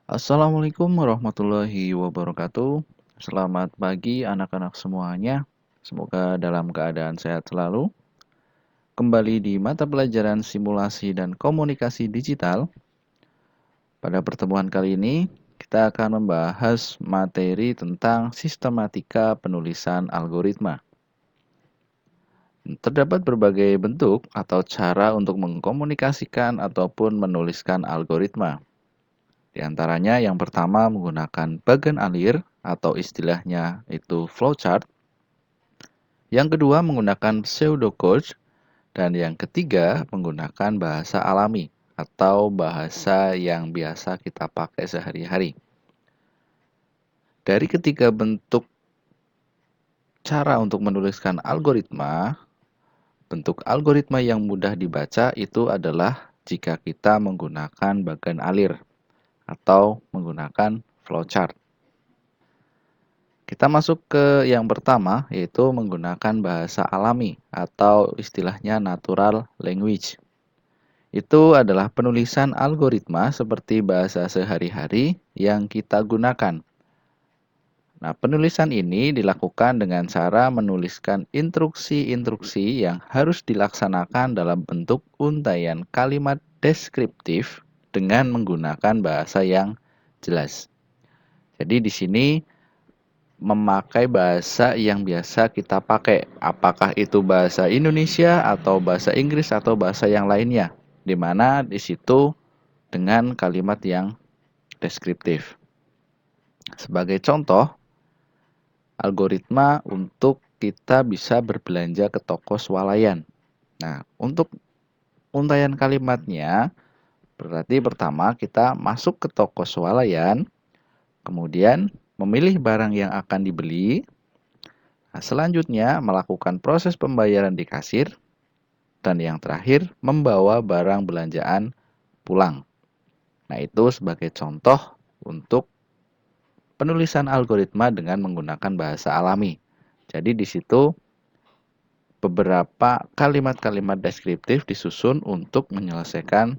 Assalamualaikum warahmatullahi wabarakatuh. Selamat pagi anak-anak semuanya. Semoga dalam keadaan sehat selalu. Kembali di mata pelajaran simulasi dan komunikasi digital. Pada pertemuan kali ini, kita akan membahas materi tentang sistematika penulisan algoritma. Terdapat berbagai bentuk atau cara untuk mengkomunikasikan ataupun menuliskan algoritma. Di antaranya yang pertama menggunakan bagan alir atau istilahnya itu flowchart. Yang kedua menggunakan pseudocode dan yang ketiga menggunakan bahasa alami atau bahasa yang biasa kita pakai sehari-hari. Dari ketiga bentuk cara untuk menuliskan algoritma, bentuk algoritma yang mudah dibaca itu adalah jika kita menggunakan bagan alir atau menggunakan flowchart. Kita masuk ke yang pertama, yaitu menggunakan bahasa alami atau istilahnya natural language. Itu adalah penulisan algoritma seperti bahasa sehari-hari yang kita gunakan. Nah, penulisan ini dilakukan dengan cara menuliskan instruksi-instruksi yang harus dilaksanakan dalam bentuk untaian kalimat deskriptif dengan menggunakan bahasa yang jelas. Jadi di sini memakai bahasa yang biasa kita pakai. Apakah itu bahasa Indonesia atau bahasa Inggris atau bahasa yang lainnya. Di mana di situ dengan kalimat yang deskriptif. Sebagai contoh, algoritma untuk kita bisa berbelanja ke toko swalayan. Nah, untuk untaian kalimatnya, berarti pertama kita masuk ke toko swalayan, kemudian memilih barang yang akan dibeli. Nah, selanjutnya melakukan proses pembayaran di kasir. Dan yang terakhir membawa barang belanjaan pulang. Nah, itu sebagai contoh untuk penulisan algoritma dengan menggunakan bahasa alami. Jadi di situ beberapa kalimat-kalimat deskriptif disusun untuk menyelesaikan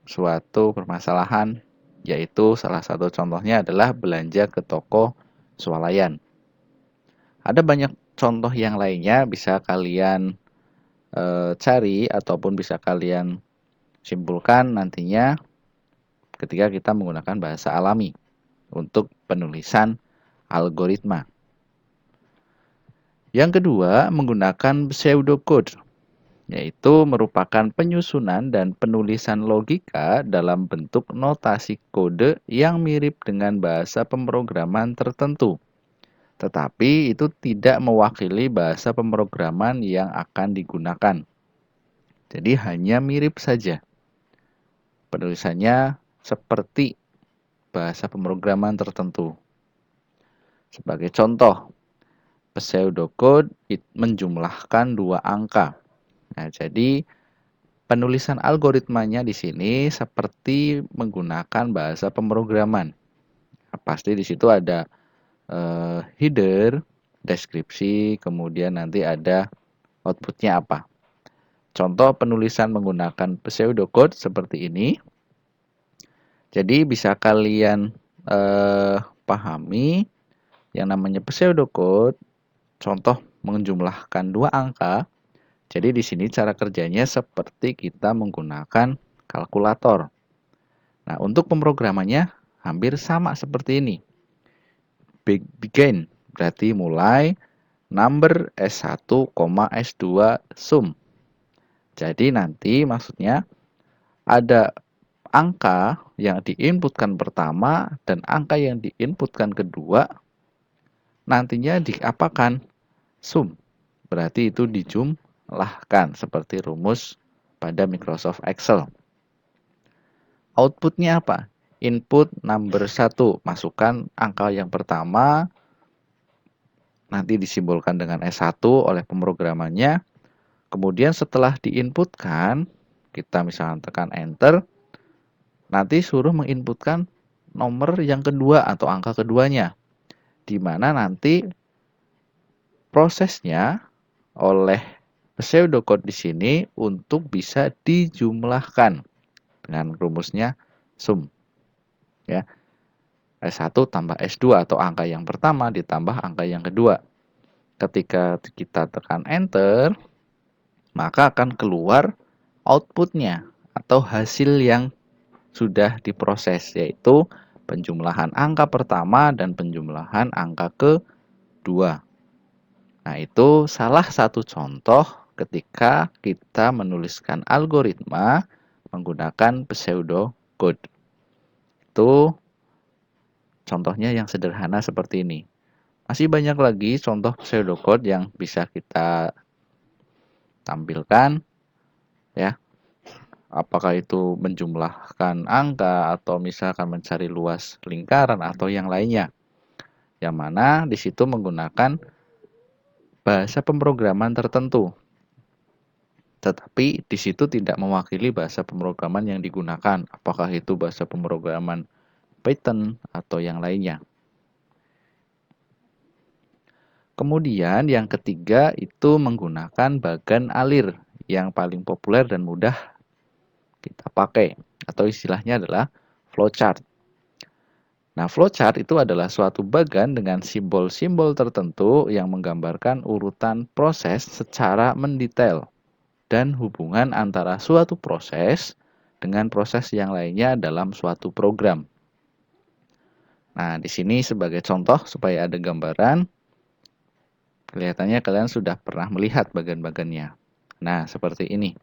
suatu permasalahan, yaitu salah satu contohnya adalah belanja ke toko swalayan. Ada banyak contoh yang lainnya bisa kalian cari ataupun bisa kalian simpulkan nantinya ketika kita menggunakan bahasa alami untuk penulisan algoritma. Yang kedua, menggunakan pseudocode, yaitu merupakan penyusunan dan penulisan logika dalam bentuk notasi kode yang mirip dengan bahasa pemrograman tertentu. Tetapi itu tidak mewakili bahasa pemrograman yang akan digunakan. Jadi hanya mirip saja. Penulisannya seperti bahasa pemrograman tertentu. Sebagai contoh, pseudocode menjumlahkan 2 angka. Nah, jadi penulisan algoritmanya di sini seperti menggunakan bahasa pemrograman. Nah, pasti di situ ada header, deskripsi, kemudian nanti ada outputnya apa. Contoh penulisan menggunakan pseudocode seperti ini. Jadi bisa kalian pahami yang namanya pseudocode. Contoh menjumlahkan 2 angka. Jadi di sini cara kerjanya seperti kita menggunakan kalkulator. Nah, untuk pemrogramannya hampir sama seperti ini. Begin berarti mulai, number S1, S2 sum. Jadi nanti maksudnya ada angka yang diinputkan pertama dan angka yang diinputkan kedua nantinya diapakan? Sum. Berarti itu dijumlahkan seperti rumus pada Microsoft Excel. Outputnya apa? Input number 1, masukkan angka yang pertama, nanti disimbolkan dengan S1 oleh pemrogramannya. Kemudian setelah diinputkan, kita misalnya tekan enter, nanti suruh menginputkan nomor yang kedua atau angka keduanya. Di mana nanti prosesnya oleh pseudocode di sini untuk bisa dijumlahkan dengan rumusnya sum. Ya. S1 tambah S2 atau angka yang pertama ditambah angka yang kedua. Ketika kita tekan enter, maka akan keluar outputnya atau hasil yang sudah diproses, yaitu penjumlahan angka pertama dan penjumlahan angka kedua. Nah, itu salah satu contoh ketika kita menuliskan algoritma menggunakan pseudocode. Itu contohnya yang sederhana seperti ini. Masih banyak lagi contoh pseudocode yang bisa kita tampilkan, ya. Apakah itu menjumlahkan angka atau misalkan mencari luas lingkaran atau yang lainnya. Yang mana di situ menggunakan bahasa pemrograman tertentu. Tetapi di situ tidak mewakili bahasa pemrograman yang digunakan. Apakah itu bahasa pemrograman Python atau yang lainnya. Kemudian yang ketiga itu menggunakan bagan alir yang paling populer dan mudah kita pakai, atau istilahnya adalah flowchart. Nah, flowchart itu adalah suatu bagan dengan simbol-simbol tertentu yang menggambarkan urutan proses secara mendetail dan hubungan antara suatu proses dengan proses yang lainnya dalam suatu program. Nah, di sini sebagai contoh supaya ada gambaran, kelihatannya kalian sudah pernah melihat bagan-bagannya. Nah, seperti ini.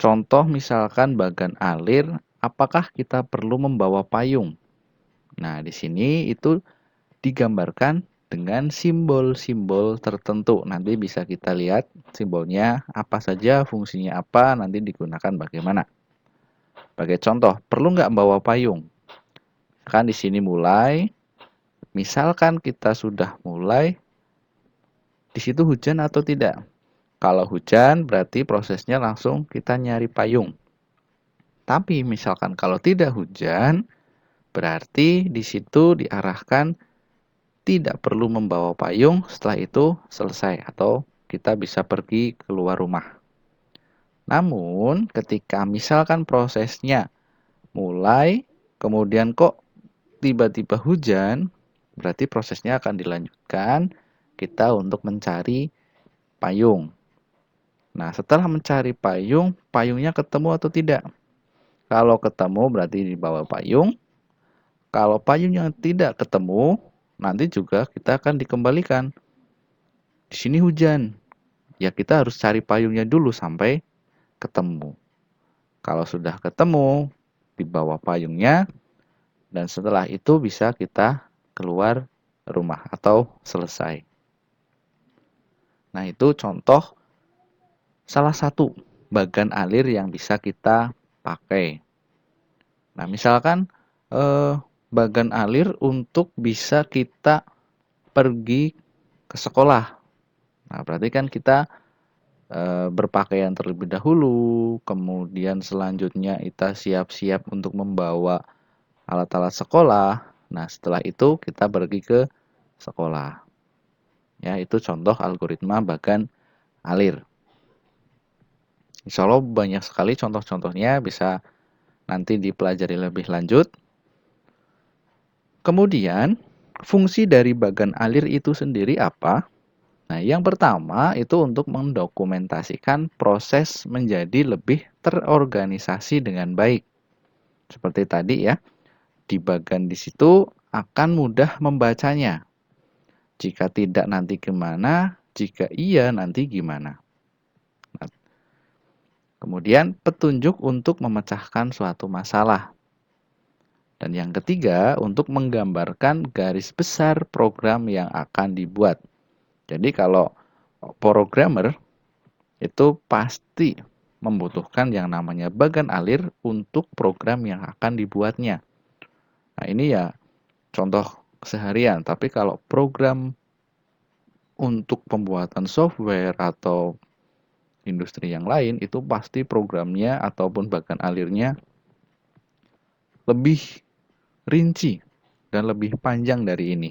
Contoh misalkan bagan alir, apakah kita perlu membawa payung? Nah, di sini itu digambarkan dengan simbol-simbol tertentu. Nanti bisa kita lihat simbolnya apa saja, fungsinya apa, nanti digunakan bagaimana. Sebagai contoh, perlu nggak membawa payung? Kan di sini mulai, misalkan kita sudah mulai, di situ hujan atau tidak? Kalau hujan berarti prosesnya langsung kita nyari payung. Tapi misalkan kalau tidak hujan, berarti di situ diarahkan tidak perlu membawa payung, setelah itu selesai atau kita bisa pergi keluar rumah. Namun ketika misalkan prosesnya mulai, kemudian kok tiba-tiba hujan, berarti prosesnya akan dilanjutkan kita untuk mencari payung. Nah, setelah mencari payung, payungnya ketemu atau tidak? Kalau ketemu berarti dibawa payung. Kalau payungnya tidak ketemu, nanti juga kita akan dikembalikan. Di sini hujan. Ya kita harus cari payungnya dulu sampai ketemu. Kalau sudah ketemu, dibawa payungnya. Dan setelah itu bisa kita keluar rumah atau selesai. Nah, itu contoh salah satu bagan alir yang bisa kita pakai. Nah, misalkan bagan alir untuk bisa kita pergi ke sekolah. Nah, berarti kan kita berpakaian terlebih dahulu, kemudian selanjutnya kita siap-siap untuk membawa alat-alat sekolah. Nah, setelah itu kita pergi ke sekolah. Ya, itu contoh algoritma bagan alir. Insya Allah banyak sekali contoh-contohnya, bisa nanti dipelajari lebih lanjut. Kemudian, fungsi dari bagan alir itu sendiri apa? Nah, yang pertama itu untuk mendokumentasikan proses menjadi lebih terorganisasi dengan baik. Seperti tadi ya, di bagan di situ akan mudah membacanya. Jika tidak nanti gimana, jika iya nanti gimana. Nah, kemudian petunjuk untuk memecahkan suatu masalah. Dan yang ketiga, untuk menggambarkan garis besar program yang akan dibuat. Jadi kalau programmer itu pasti membutuhkan yang namanya bagan alir untuk program yang akan dibuatnya. Nah, ini ya contoh keseharian, tapi kalau program untuk pembuatan software atau industri yang lain, itu pasti programnya ataupun bagan alirnya lebih rinci dan lebih panjang dari ini.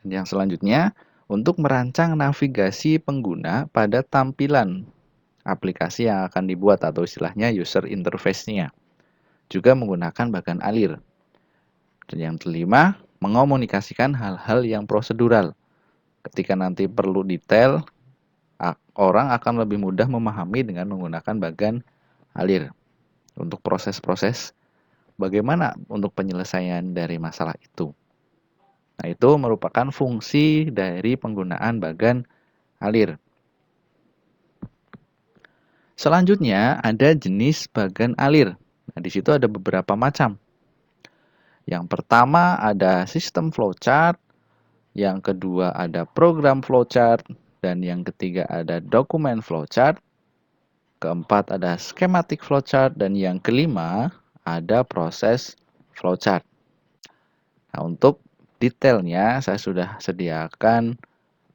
Dan yang selanjutnya, untuk merancang navigasi pengguna pada tampilan aplikasi yang akan dibuat atau istilahnya user interface-nya. juga menggunakan bagan alir. Dan yang kelima, mengomunikasikan hal-hal yang prosedural. Ketika nanti perlu detail, orang akan lebih mudah memahami dengan menggunakan bagan alir untuk proses-proses bagaimana untuk penyelesaian dari masalah itu. Nah, itu merupakan fungsi dari penggunaan bagan alir. Selanjutnya ada jenis bagan alir. Nah, di situ ada beberapa macam. Yang pertama ada sistem flowchart, yang kedua ada program flowchart, dan yang ketiga ada dokumen flowchart. Keempat ada schematic flowchart, dan yang kelima ada proses flowchart. Nah, untuk detailnya saya sudah sediakan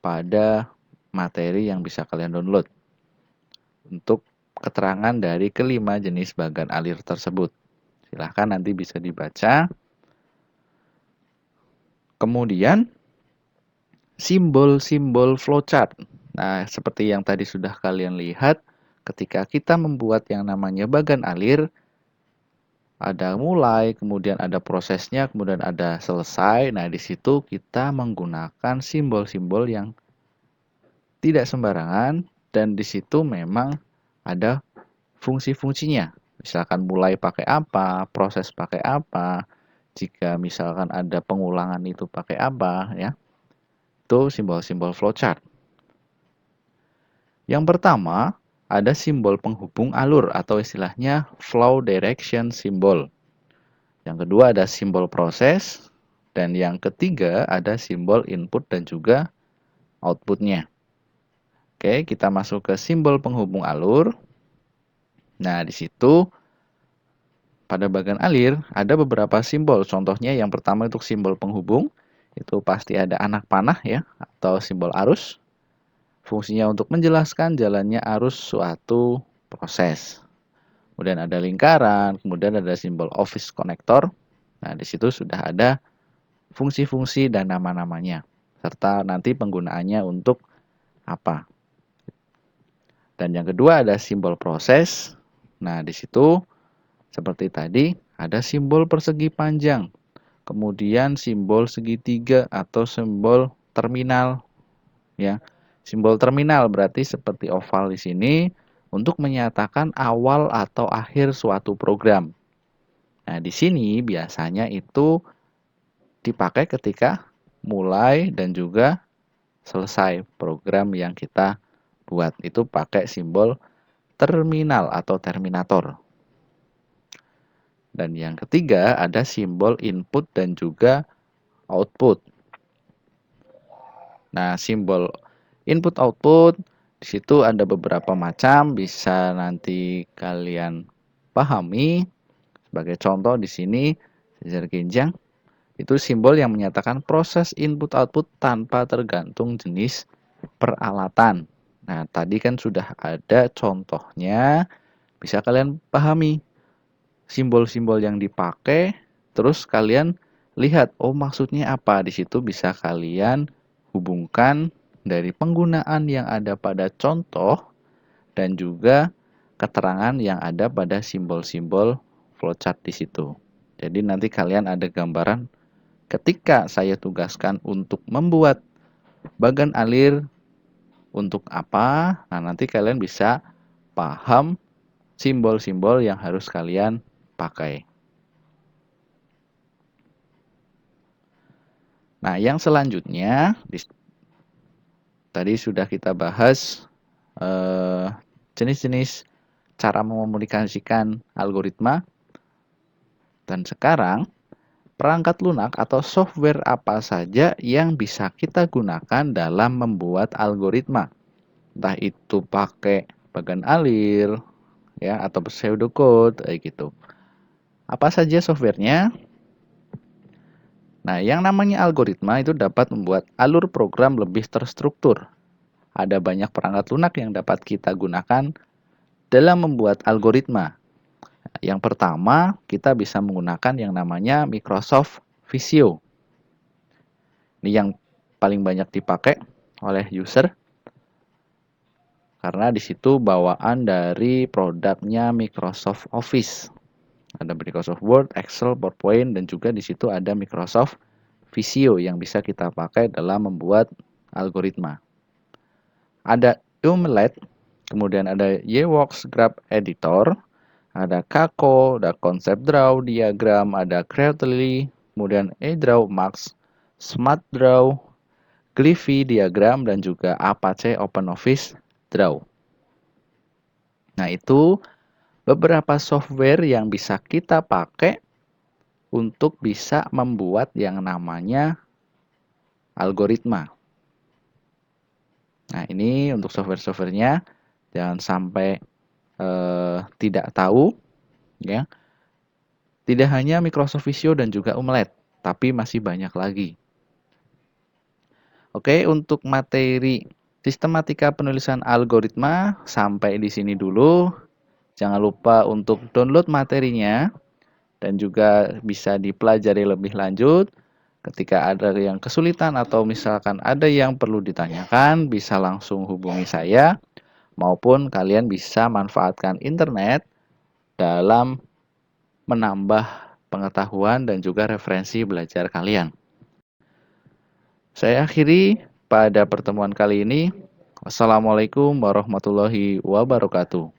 pada materi yang bisa kalian download untuk keterangan dari kelima jenis bagan alir tersebut. Silahkan nanti bisa dibaca. Kemudian simbol-simbol flowchart. Nah, seperti yang tadi sudah kalian lihat, ketika kita membuat yang namanya bagan alir, ada mulai, kemudian ada prosesnya, kemudian ada selesai. Nah, di situ kita menggunakan simbol-simbol yang tidak sembarangan, dan di situ memang ada fungsi-fungsinya. Misalkan mulai pakai apa, proses pakai apa, jika misalkan ada pengulangan itu pakai apa, ya. Itu simbol-simbol flowchart. Yang pertama, ada simbol penghubung alur atau istilahnya flow direction symbol. Yang kedua ada simbol proses, dan yang ketiga ada simbol input dan juga outputnya. Oke, kita masuk ke simbol penghubung alur. Nah, di situ pada bagian alir ada beberapa simbol. Contohnya yang pertama untuk simbol penghubung, itu pasti ada anak panah ya, atau simbol arus. Fungsinya untuk menjelaskan jalannya arus suatu proses. Kemudian ada lingkaran, kemudian ada simbol office connector. Nah, di situ sudah ada fungsi-fungsi dan nama-namanya, serta nanti penggunaannya untuk apa. Dan yang kedua ada simbol proses. Nah, di situ seperti tadi ada simbol persegi panjang, kemudian simbol segitiga atau simbol terminal, ya. Simbol terminal berarti seperti oval di sini untuk menyatakan awal atau akhir suatu program. Nah, di sini biasanya itu dipakai ketika mulai dan juga selesai program yang kita buat. Itu pakai simbol terminal atau terminator. Dan yang ketiga ada simbol input dan juga output. Nah, simbol input output di situ ada beberapa macam, bisa nanti kalian pahami. Sebagai contoh di sini sejajar genjang itu simbol yang menyatakan proses input output tanpa tergantung jenis peralatan. Nah, tadi kan sudah ada contohnya, bisa kalian pahami simbol-simbol yang dipakai, terus kalian lihat, oh maksudnya apa? Di situ bisa kalian hubungkan dari penggunaan yang ada pada contoh dan juga keterangan yang ada pada simbol-simbol flowchart di situ. Jadi nanti kalian ada gambaran ketika saya tugaskan untuk membuat bagan alir untuk apa. Nah, nanti kalian bisa paham simbol-simbol yang harus kalian pakai. Nah, yang selanjutnya tadi sudah kita bahas jenis-jenis cara mengomunikasikan algoritma. Dan sekarang, perangkat lunak atau software apa saja yang bisa kita gunakan dalam membuat algoritma. Entah itu pakai bagan alir, ya, atau pseudocode, kayak gitu. Apa saja softwarenya? Nah, yang namanya algoritma itu dapat membuat alur program lebih terstruktur. Ada banyak perangkat lunak yang dapat kita gunakan dalam membuat algoritma. Yang pertama, kita bisa menggunakan yang namanya Microsoft Visio. Ini yang paling banyak dipakai oleh user karena di situ bawaan dari produknya Microsoft Office. Ada Microsoft Word, Excel, PowerPoint, dan juga di situ ada Microsoft Visio yang bisa kita pakai dalam membuat algoritma. Ada Omelette, kemudian ada Yeworks Graph Editor, ada Kako, ada Concept Draw, Diagram, ada Creately, kemudian eDraw Max, Smart Draw, Glyphy Diagram, dan juga Apache OpenOffice Draw. Nah, itu beberapa software yang bisa kita pakai untuk bisa membuat yang namanya algoritma. Nah, ini untuk software-softwarenya jangan sampai tidak tahu, ya. Tidak hanya Microsoft Visio dan juga Omelette, tapi masih banyak lagi. Oke, untuk materi sistematika penulisan algoritma sampai di sini dulu. Jangan lupa untuk download materinya dan juga bisa dipelajari lebih lanjut. Ketika ada yang kesulitan atau misalkan ada yang perlu ditanyakan, bisa langsung hubungi saya, maupun kalian bisa manfaatkan internet dalam menambah pengetahuan dan juga referensi belajar kalian. Saya akhiri pada pertemuan kali ini. Wassalamualaikum warahmatullahi wabarakatuh.